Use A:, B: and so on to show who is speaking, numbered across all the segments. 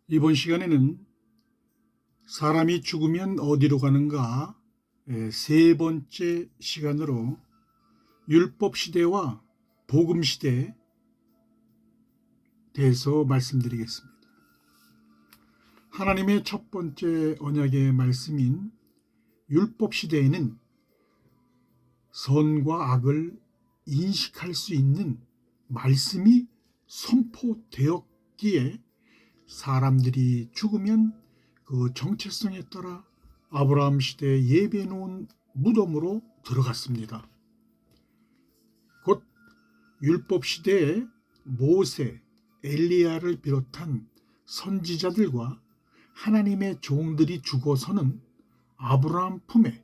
A: 이번 시간에는 사람이 죽으면 어디로 가는가 세 번째 시간으로 율법 시대와 복음 시대에 대해서 말씀드리겠습니다. 하나님의 첫 번째 언약의 말씀인 율법 시대에는 선과 악을 인식할 수 있는 말씀이 선포되었기에 사람들이 죽으면 그 정체성에 따라 아브라함 시대에 예비해 놓은 무덤으로 들어갔습니다. 곧 율법 시대에 모세, 엘리야를 비롯한 선지자들과 하나님의 종들이 죽어서는 아브라함 품에,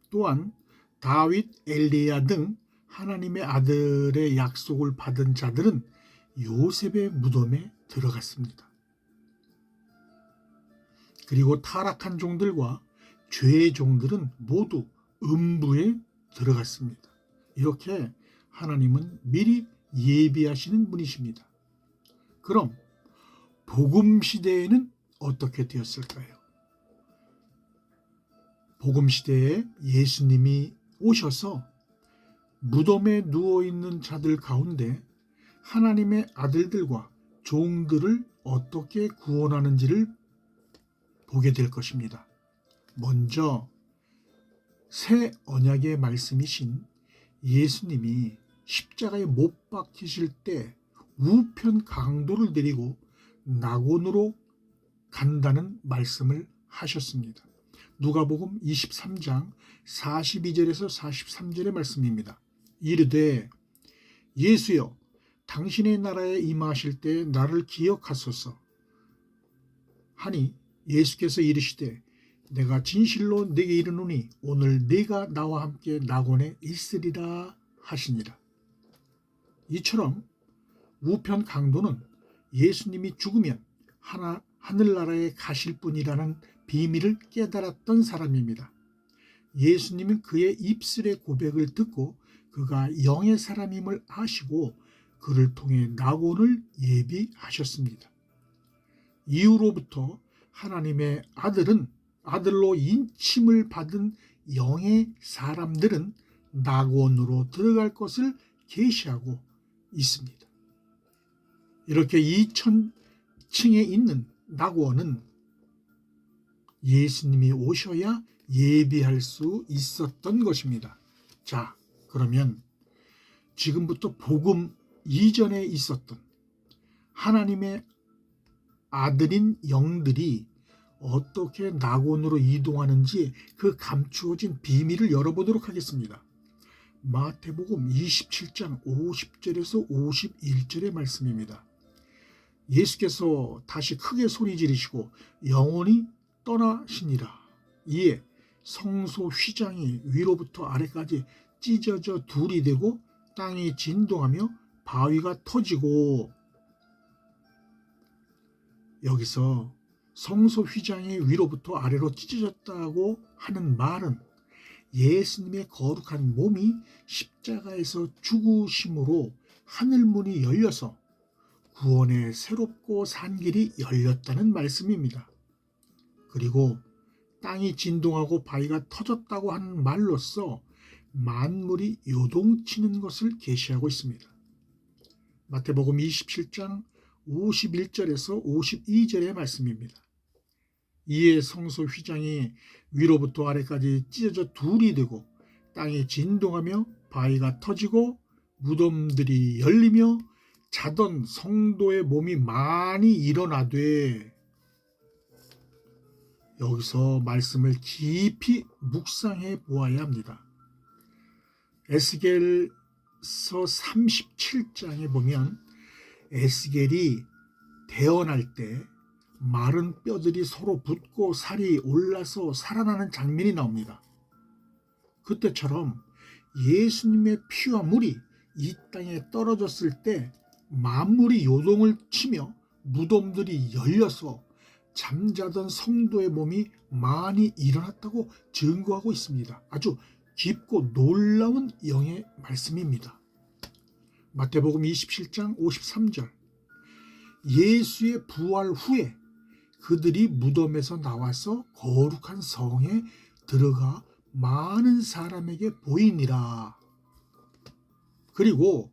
A: 또한 다윗, 엘리야 등 하나님의 아들의 약속을 받은 자들은 요셉의 무덤에 들어갔습니다. 그리고 타락한 종들과 죄의 종들은 모두 음부에 들어갔습니다. 이렇게 하나님은 미리 예비하시는 분이십니다. 그럼 복음 시대에는 어떻게 되었을까요? 복음 시대에 예수님이 오셔서 무덤에 누워있는 자들 가운데 하나님의 아들들과 종들을 어떻게 구원하는지를 보게 될 것입니다. 먼저 새 언약의 말씀이신 예수님이 십자가에 못 박히실 때 우편 강도를 데리고 낙원으로 간다는 말씀을 하셨습니다. 누가복음 23장 42절에서 43절의 말씀입니다. 이르되 예수여 당신의 나라에 임하실 때 나를 기억하소서 하니 예수께서 이르시되 내가 진실로 네게 이르노니 오늘 네가 나와 함께 낙원에 있으리라 하시니라. 이처럼 우편 강도는 예수님이 죽으면 하늘나라에 가실 분이라는 비밀을 깨달았던 사람입니다. 예수님은 그의 입술의 고백을 듣고 그가 영의 사람임을 아시고 그를 통해 낙원을 예비하셨습니다. 이후로부터 하나님의 아들로 인침을 받은 영의 사람들은 낙원으로 들어갈 것을 계시하고 있습니다. 이렇게 2000층에 있는 낙원은 예수님이 오셔야 예비할 수 있었던 것입니다. 자, 그러면 지금부터 복음 이전에 있었던 하나님의 아들인 영들이 어떻게 낙원으로 이동하는지 그 감추어진 비밀을 열어보도록 하겠습니다. 마태복음 27장 50절에서 51절의 말씀입니다. 예수께서 다시 크게 소리 지르시고 영원히 떠나시니라. 이에 성소 휘장이 위로부터 아래까지 찢어져 둘이 되고 땅이 진동하며 바위가 터지고, 여기서 성소 휘장이 위로부터 아래로 찢어졌다고 하는 말은 예수님의 거룩한 몸이 십자가에서 죽으심으로 하늘문이 열려서 구원의 새롭고 산 길이 열렸다는 말씀입니다. 그리고 땅이 진동하고 바위가 터졌다고 하는 말로써 만물이 요동치는 것을 계시하고 있습니다. 마태복음 27장 51절에서 52절의 말씀입니다. 이에 성소 휘장이 위로부터 아래까지 찢어져 둘이 되고 땅이 진동하며 바위가 터지고 무덤들이 열리며 자던 성도의 몸이 많이 일어나되, 여기서 말씀을 깊이 묵상해 보아야 합니다. 에스겔서 37장에 보면 에스겔이 태어날 때 마른 뼈들이 서로 붙고 살이 올라서 살아나는 장면이 나옵니다. 그때처럼 예수님의 피와 물이 이 땅에 떨어졌을 때 만물이 요동을 치며 무덤들이 열려서 잠자던 성도의 몸이 많이 일어났다고 증거하고 있습니다. 아주 깊고 놀라운 영의 말씀입니다. 마태복음 27장 53절 예수의 부활 후에 그들이 무덤에서 나와서 거룩한 성에 들어가 많은 사람에게 보이니라. 그리고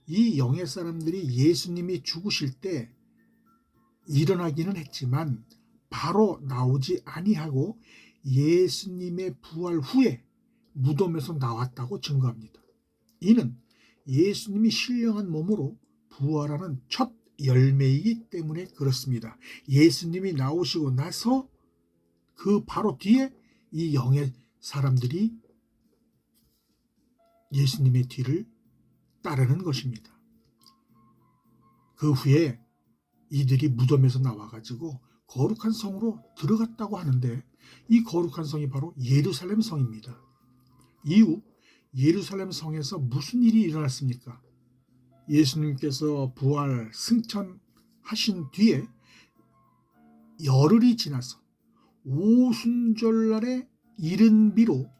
A: 이 영의 사람들이 예수님이 죽으실 때 일어나기는 했지만 바로 나오지 아니하고 예수님의 부활 후에 무덤에서 나왔다고 증거합니다. 이는 예수님이 신령한 몸으로 부활하는 첫 열매이기 때문에 그렇습니다. 예수님이 나오시고 나서 그 바로 뒤에 이 영의 사람들이 예수님의 뒤를 따르는 것입니다. 그 후에 이들이 무덤에서 나와가지고 거룩한 성으로 들어갔다고 하는데 이 거룩한 성이 바로 예루살렘 성입니다. 이후 예루살렘 성에서 무슨 일이 일어났습니까? 예수님께서 부활 승천하신 뒤에 열흘이 지나서 오순절날에 이른 비로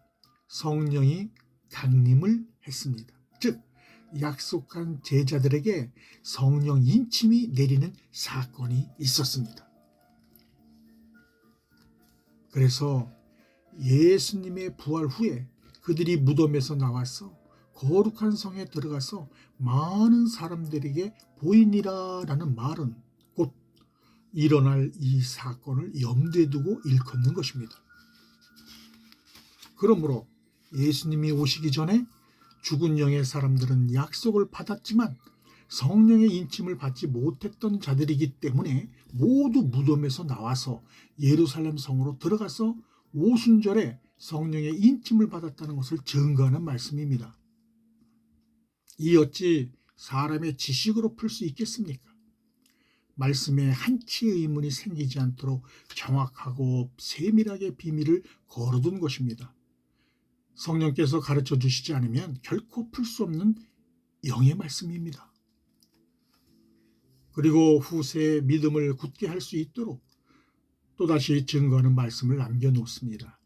A: 성령이 강림을 했습니다. 즉 약속한 제자들에게 성령 인침이 내리는 사건이 있었습니다. 그래서 예수님의 부활 후에 그들이 무덤에서 나와서 거룩한 성에 들어가서 많은 사람들에게 보이니라라는 말은 곧 일어날 이 사건을 염두에 두고 일컫는 것입니다. 그러므로 예수님이 오시기 전에 죽은 영의 사람들은 약속을 받았지만 성령의 인침을 받지 못했던 자들이기 때문에 모두 무덤에서 나와서 예루살렘 성으로 들어가서 오순절에 성령의 인침을 받았다는 것을 증거하는 말씀입니다. 이 어찌 사람의 지식으로 풀 수 있겠습니까? 말씀에 한치의 의문이 생기지 않도록 정확하고 세밀하게 비밀을 걸어둔 것입니다. 성령께서 가르쳐 주시지 않으면 결코 풀 수 없는 영의 말씀입니다. 그리고 후세의 믿음을 굳게 할 수 있도록 또다시 증거하는 말씀을 남겨놓습니다.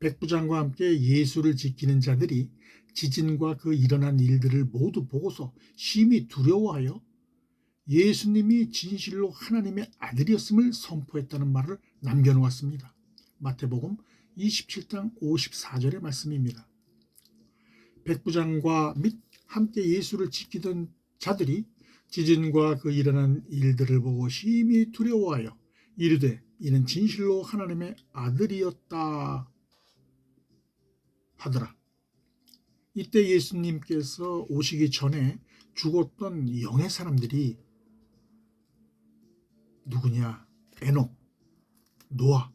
A: 백부장과 함께 예수를 지키는 자들이 지진과 그 일어난 일들을 모두 보고서 심히 두려워하여 예수님이 진실로 하나님의 아들이었음을 선포했다는 말을 남겨놓았습니다. 마태복음 27장 54절의 말씀입니다. 백부장과 및 함께 예수를 지키던 자들이 지진과 그 일어난 일들을 보고 심히 두려워하여 이르되 이는 진실로 하나님의 아들이었다 하더라. 이때 예수님께서 오시기 전에 죽었던 영의 사람들이 누구냐? 에녹, 노아,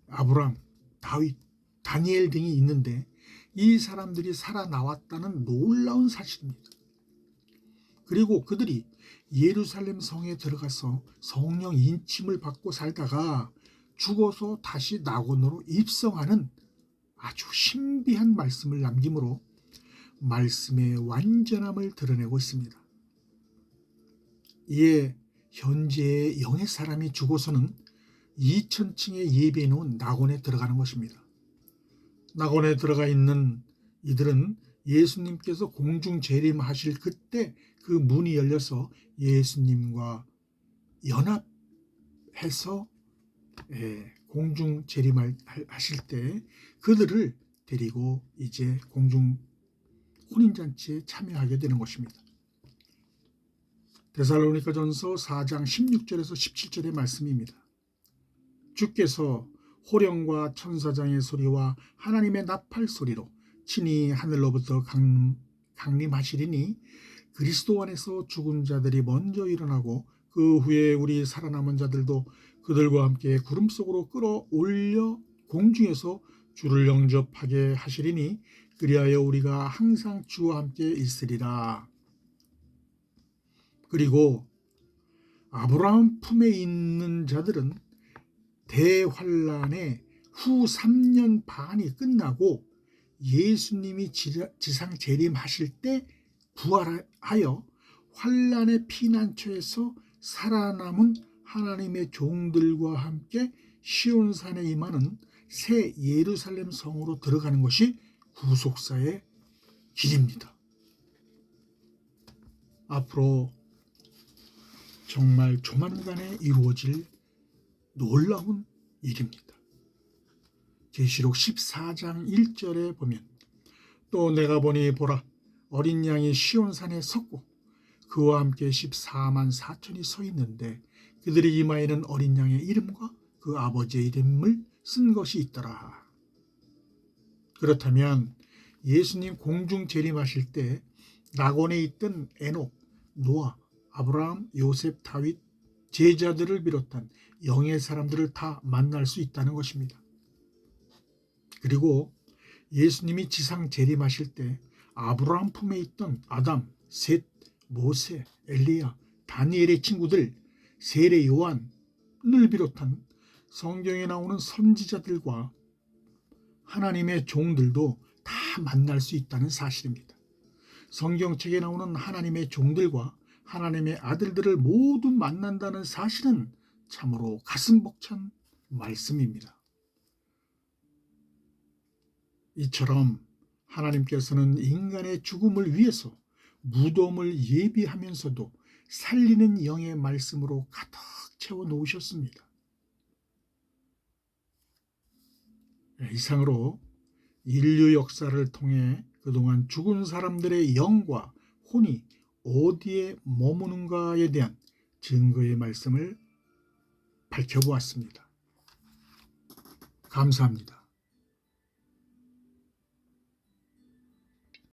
A: 아브람, 다윗, 다니엘 등이 있는데 이 사람들이 살아나왔다는 놀라운 사실입니다. 그리고 그들이 예루살렘 성에 들어가서 성령 인침을 받고 살다가 죽어서 다시 낙원으로 입성하는 아주 신비한 말씀을 남김으로 말씀의 완전함을 드러내고 있습니다. 이에 현재의 영의 사람이 죽어서는 2000층의 예배해 놓은 낙원에 들어가는 것입니다. 낙원에 들어가 있는 이들은 예수님께서 공중 재림하실 그때 그 문이 열려서 예수님과 연합해서 공중 재림하실 때 그들을 데리고 이제 공중 혼인잔치에 참여하게 되는 것입니다. 데살로니가전서 4장 16절에서 17절의 말씀입니다. 주께서 호령과 천사장의 소리와 하나님의 나팔 소리로 친히 하늘로부터 강림하시리니 그리스도 안에서 죽은 자들이 먼저 일어나고 그 후에 우리 살아남은 자들도 그들과 함께 구름 속으로 끌어올려 공중에서 주를 영접하게 하시리니 그리하여 우리가 항상 주와 함께 있으리라. 그리고 아브라함 품에 있는 자들은 대환란의 후 3년 반이 끝나고 예수님이 지상 재림하실 때 부활하여 환란의 피난처에서 살아남은 하나님의 종들과 함께 시온산에 임하는 새 예루살렘 성으로 들어가는 것이 구속사의 길입니다. 앞으로 정말 조만간에 이루어질 놀라운 일입니다. 계시록 14장 1절에 보면 또 내가 보니 보라 어린 양이 시온산에 섰고 그와 함께 14만 4천이 서 있는데 그들의 이마에는 어린 양의 이름과 그 아버지의 이름을 쓴 것이 있더라. 그렇다면 예수님 공중 재림하실 때 낙원에 있던 에녹, 노아, 아브라함, 요셉, 다윗, 제자들을 비롯한 영의 사람들을 다 만날 수 있다는 것입니다. 그리고 예수님이 지상 재림하실 때 아브라함 품에 있던 아담, 셋, 모세, 엘리야, 다니엘의 친구들, 세례 요한을 비롯한 성경에 나오는 선지자들과 하나님의 종들도 다 만날 수 있다는 사실입니다. 성경책에 나오는 하나님의 종들과 하나님의 아들들을 모두 만난다는 사실은 참으로 가슴 벅찬 말씀입니다. 이처럼 하나님께서는 인간의 죽음을 위해서 무덤을 예비하면서도 살리는 영의 말씀으로 가득 채워 놓으셨습니다. 이상으로 인류 역사를 통해 그동안 죽은 사람들의 영과 혼이 어디에 머무는가에 대한 증거의 말씀을 밝혀보았습니다. 감사합니다.